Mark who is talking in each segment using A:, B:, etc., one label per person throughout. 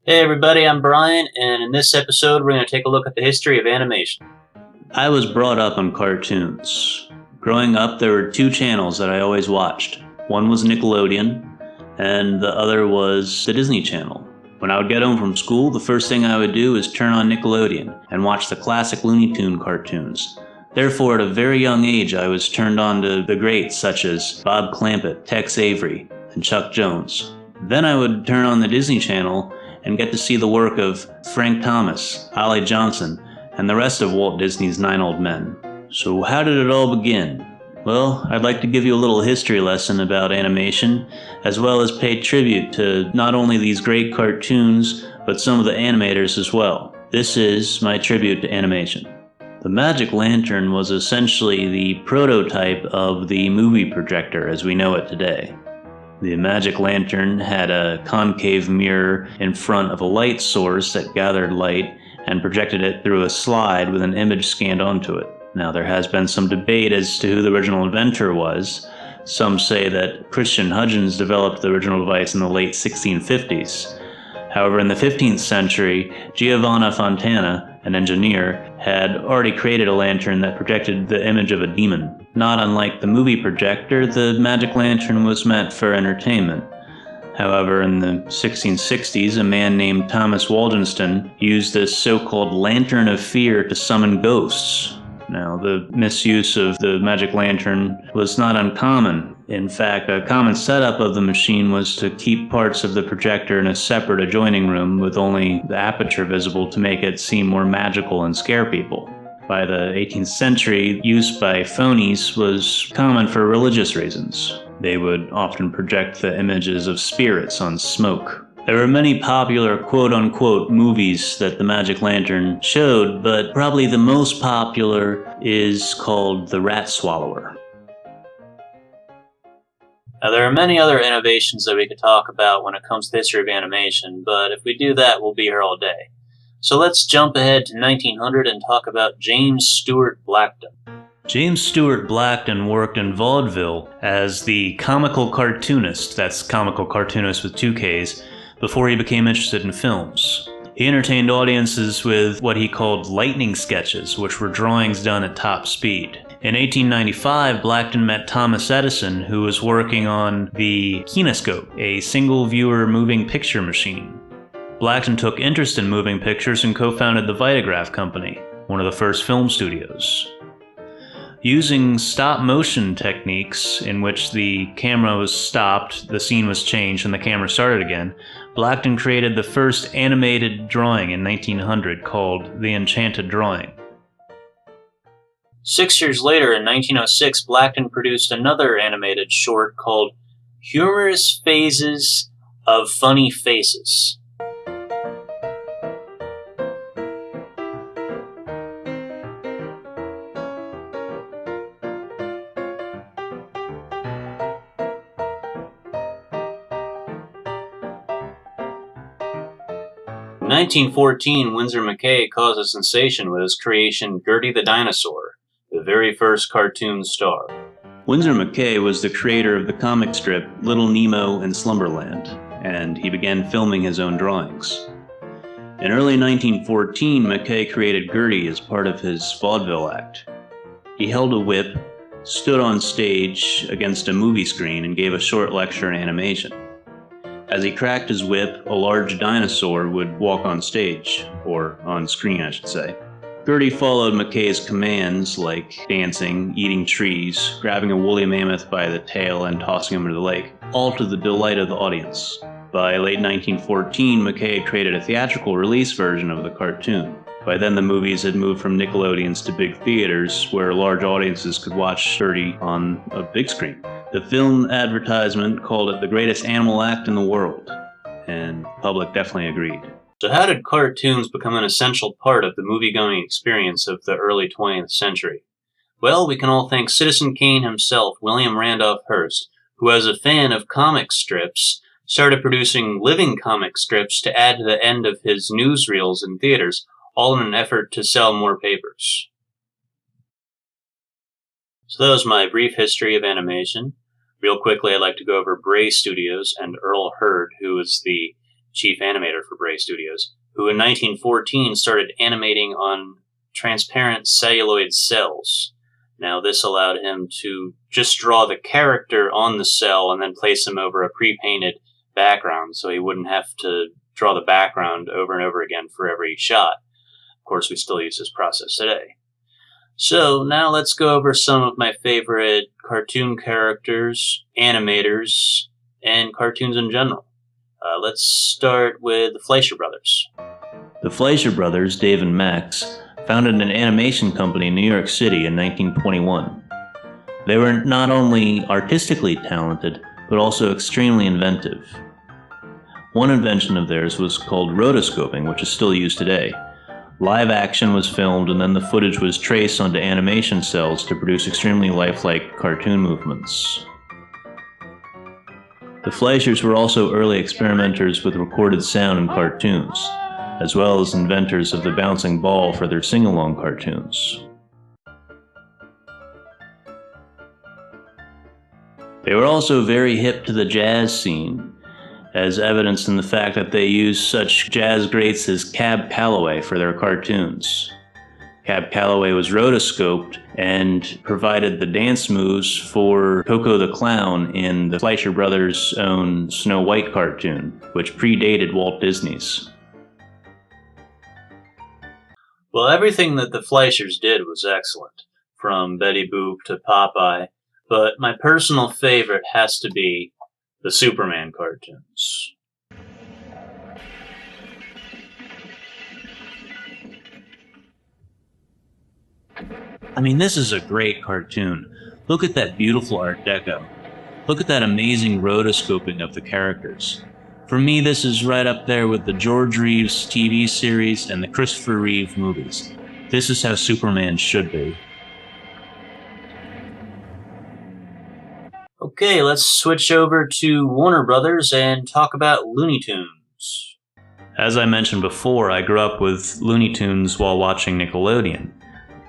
A: Hey everybody, I'm Brian, and in this episode we're going to take a look at the history of animation.
B: I was brought up on cartoons. Growing up, there were two channels that I always watched. One was Nickelodeon, and the other was the Disney Channel. When I would get home from school, the first thing I would do is turn on Nickelodeon and watch the classic Looney Tune cartoons. Therefore, at a very young age, I was turned on to the greats such as Bob Clampett, Tex Avery, and Chuck Jones. Then I would turn on the Disney Channel and get to see the work of Frank Thomas, Ollie Johnson, and the rest of Walt Disney's 9 Old Men. So how did it all begin? Well, I'd like to give you a little history lesson about animation, as well as pay tribute to not only these great cartoons, but some of the animators as well. This is my tribute to animation. The Magic Lantern was essentially the prototype of the movie projector as we know it today. The Magic Lantern had a concave mirror in front of a light source that gathered light and projected it through a slide with an image scanned onto it. Now, there has been some debate as to who the original inventor was. Some say that Christian Huygens developed the original device in the late 1650s. However, in the 15th century, Giovanni Fontana, an engineer, had already created a lantern that projected the image of a demon. Not unlike the movie projector, the Magic Lantern was meant for entertainment. However, in the 1660s, a man named Thomas Waldenstone used this so-called Lantern of Fear to summon ghosts. Now, the misuse of the Magic Lantern was not uncommon. In fact, a common setup of the machine was to keep parts of the projector in a separate adjoining room with only the aperture visible to make it seem more magical and scare people. By the 18th century, use by phonies was common for religious reasons. They would often project the images of spirits on smoke. There were many popular quote-unquote movies that the Magic Lantern showed, but probably the most popular is called The Rat Swallower.
A: Now, there are many other innovations that we could talk about when it comes to the history of animation, but if we do that, we'll be here all day. So let's jump ahead to 1900 and talk about James Stewart Blackton.
B: James Stewart Blackton worked in vaudeville as the comical cartoonist, that's comical cartoonist with 2 Ks, before he became interested in films. He entertained audiences with what he called lightning sketches, which were drawings done at top speed. In 1895, Blackton met Thomas Edison, who was working on the kinescope, a single-viewer moving picture machine. Blackton took interest in moving pictures and co-founded the Vitagraph Company, one of the first film studios. Using stop-motion techniques in which the camera was stopped, the scene was changed, and the camera started again, Blackton created the first animated drawing in 1900 called The Enchanted Drawing.
A: 6 years later, in 1906, Blackton produced another animated short called Humorous Phases of Funny Faces. In 1914, Winsor McCay caused a sensation with his creation Gertie the Dinosaur, the very first cartoon star.
B: Winsor McCay was the creator of the comic strip Little Nemo and Slumberland, and he began filming his own drawings. In early 1914, McCay created Gertie as part of his vaudeville act. He held a whip, stood on stage against a movie screen, and gave a short lecture in animation. As he cracked his whip, a large dinosaur would walk on stage, or on screen I should say. Gertie followed McCay's commands like dancing, eating trees, grabbing a woolly mammoth by the tail and tossing him into the lake, all to the delight of the audience. By late 1914, McCay had created a theatrical release version of the cartoon. By then the movies had moved from Nickelodeons to big theaters, where large audiences could watch Gertie on a big screen. The film advertisement called it the greatest animal act in the world, and the public definitely agreed.
A: So how did cartoons become an essential part of the movie-going experience of the early 20th century? Well, we can all thank Citizen Kane himself, William Randolph Hearst, who, as a fan of comic strips, started producing living comic strips to add to the end of his newsreels in theaters, all in an effort to sell more papers. So that was my brief history of animation. Real quickly, I'd like to go over Bray Studios and Earl Hurd, who was the chief animator for Bray Studios, who in 1914 started animating on transparent celluloid cells. Now, this allowed him to just draw the character on the cell and then place him over a pre-painted background, so he wouldn't have to draw the background over and over again for every shot. Of course, we still use this process today. So now let's go over some of my favorite cartoon characters, animators, and cartoons in general. Let's start with the Fleischer Brothers.
B: The Fleischer brothers, Dave and Max, founded an animation company in New York City in 1921. They were not only artistically talented, but also extremely inventive. One invention of theirs was called rotoscoping, which is still used today. Live action was filmed and then the footage was traced onto animation cells to produce extremely lifelike cartoon movements. The Fleischers were also early experimenters with recorded sound in cartoons, as well as inventors of the bouncing ball for their sing-along cartoons. They were also very hip to the jazz scene, as evidenced in the fact that they used such jazz greats as Cab Calloway for their cartoons. Cab Calloway was rotoscoped and provided the dance moves for Coco the Clown in the Fleischer Brothers' own Snow White cartoon, which predated Walt Disney's.
A: Well, everything that the Fleischers did was excellent, from Betty Boop to Popeye, but my personal favorite has to be the Superman cartoons.
B: I mean, this is a great cartoon. Look at that beautiful Art Deco. Look at that amazing rotoscoping of the characters. For me, this is right up there with the George Reeves TV series and the Christopher Reeve movies. This is how Superman should be.
A: Okay, let's switch over to Warner Brothers and talk about Looney Tunes.
B: As I mentioned before, I grew up with Looney Tunes while watching Nickelodeon.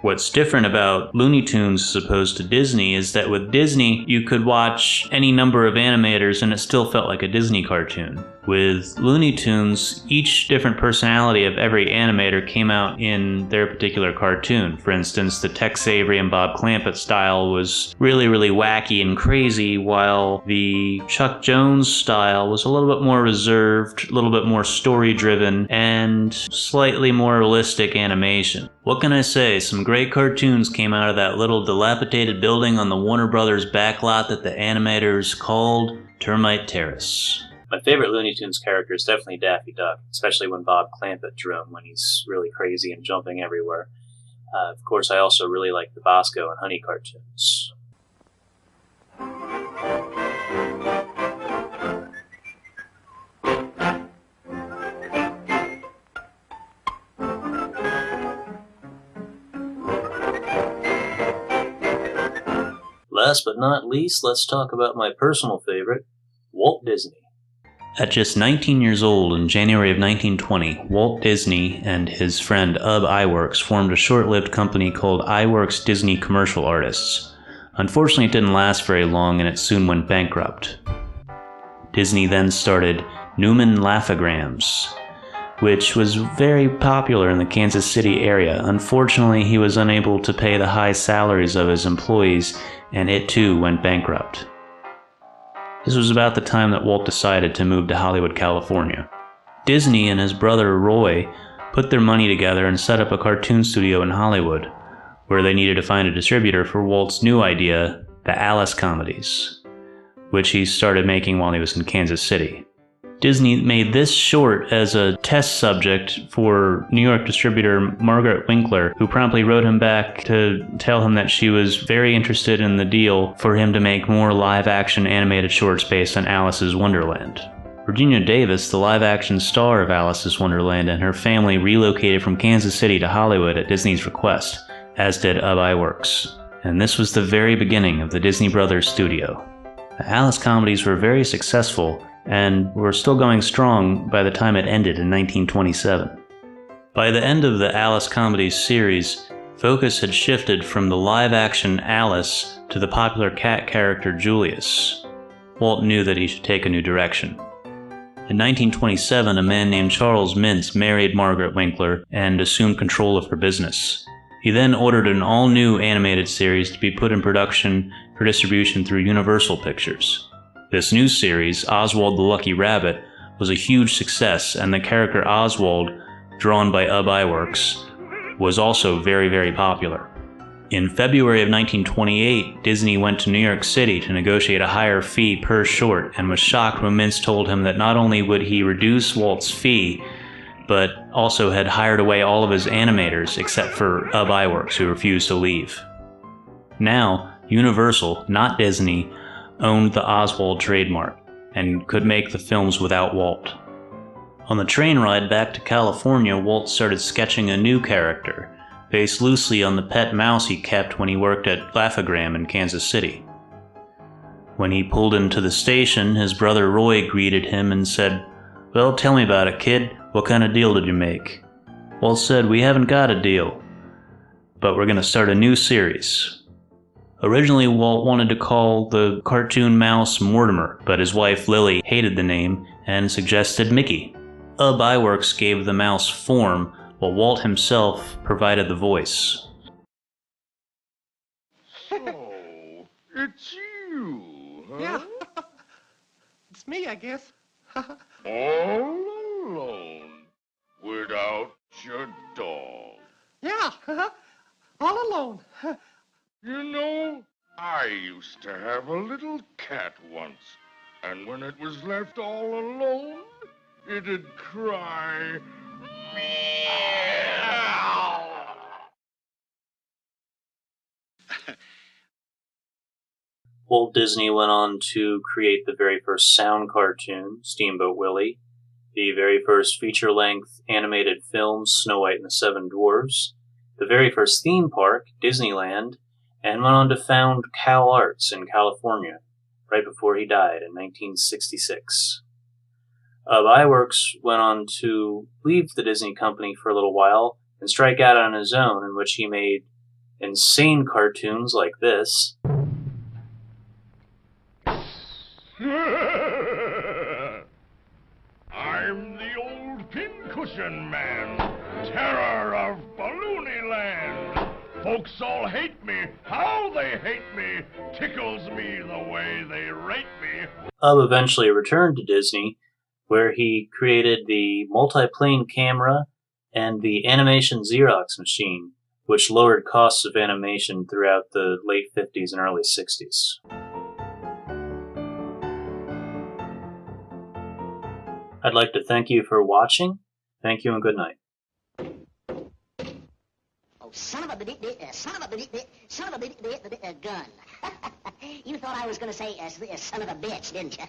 B: What's different about Looney Tunes as opposed to Disney is that with Disney, you could watch any number of animators and it still felt like a Disney cartoon. With Looney Tunes, each different personality of every animator came out in their particular cartoon. For instance, the Tex Avery and Bob Clampett style was really, really wacky and crazy, while the Chuck Jones style was a little bit more reserved, a little bit more story-driven, and slightly more realistic animation. What can I say? Some great cartoons came out of that little dilapidated building on the Warner Brothers backlot that the animators called Termite Terrace.
A: My favorite Looney Tunes character is definitely Daffy Duck, especially when Bob Clampett drew him when he's really crazy and jumping everywhere. Of course, I also really like the Bosco and Honey cartoons. Last but not least, let's talk about my personal favorite, Walt Disney.
B: At just 19 years old in January of 1920, Walt Disney and his friend Ub Iwerks formed a short-lived company called Iwerks Disney Commercial Artists. Unfortunately, it didn't last very long and it soon went bankrupt. Disney then started Newman Laugh-O-Grams, which was very popular in the Kansas City area. Unfortunately, he was unable to pay the high salaries of his employees, and it too went bankrupt. This was about the time that Walt decided to move to Hollywood, California. Disney and his brother Roy put their money together and set up a cartoon studio in Hollywood, where they needed to find a distributor for Walt's new idea, the Alice comedies, which he started making while he was in Kansas City. Disney made this short as a test subject for New York distributor Margaret Winkler, who promptly wrote him back to tell him that she was very interested in the deal for him to make more live-action animated shorts based on Alice's Wonderland. Virginia Davis, the live-action star of Alice's Wonderland, and her family relocated from Kansas City to Hollywood at Disney's request, as did Ub Iwerks. And this was the very beginning of the Disney Brothers studio. The Alice comedies were very successful, and were still going strong by the time it ended in 1927. By the end of the Alice Comedies series, focus had shifted from the live-action Alice to the popular cat character Julius. Walt knew that he should take a new direction. In 1927, a man named Charles Mintz married Margaret Winkler and assumed control of her business. He then ordered an all-new animated series to be put in production for distribution through Universal Pictures. This new series, Oswald the Lucky Rabbit, was a huge success, and the character Oswald, drawn by Ub Iwerks, was also very, very popular. In February of 1928, Disney went to New York City to negotiate a higher fee per short, and was shocked when Mintz told him that not only would he reduce Walt's fee, but also had hired away all of his animators except for Ub Iwerks, who refused to leave. Now, Universal, not Disney, owned the Oswald trademark and could make the films without Walt. On the train ride back to California, Walt started sketching a new character, based loosely on the pet mouse he kept when he worked at Laugh-O-Gram in Kansas City. When he pulled into the station, his brother Roy greeted him and said, "Well, tell me about it, kid. What kind of deal did you make?" Walt said, "We haven't got a deal, but we're going to start a new series." Originally, Walt wanted to call the cartoon mouse Mortimer, but his wife Lily hated the name and suggested Mickey. Ub Iwerks gave the mouse form, while Walt himself provided the voice.
C: So, it's you, huh?
D: Yeah. It's me, I guess.
C: All alone, without your dog.
D: Yeah. All alone.
C: You know, I used to have a little cat once, and when it was left all alone, it'd cry, meow.
A: Walt Disney went on to create the very first sound cartoon, Steamboat Willie, the very first feature-length animated film, Snow White and the Seven Dwarfs, the very first theme park, Disneyland, and went on to found Cal Arts in California, right before he died in 1966. Ub Iwerks went on to leave the Disney company for a little while and strike out on his own, in which he made insane cartoons like this.
C: I'm the old pincushion man, terror of Balloony Land. Folks all hate me. How they hate me tickles me the way they rate me.
A: Ub eventually returned to Disney, where he created the multi-plane camera and the animation Xerox machine, which lowered costs of animation throughout the late 50s and early 60s. I'd like to thank you for watching. Thank you and good night.
E: Oh, son of a gun. You thought I was going to say son of a bitch, didn't you?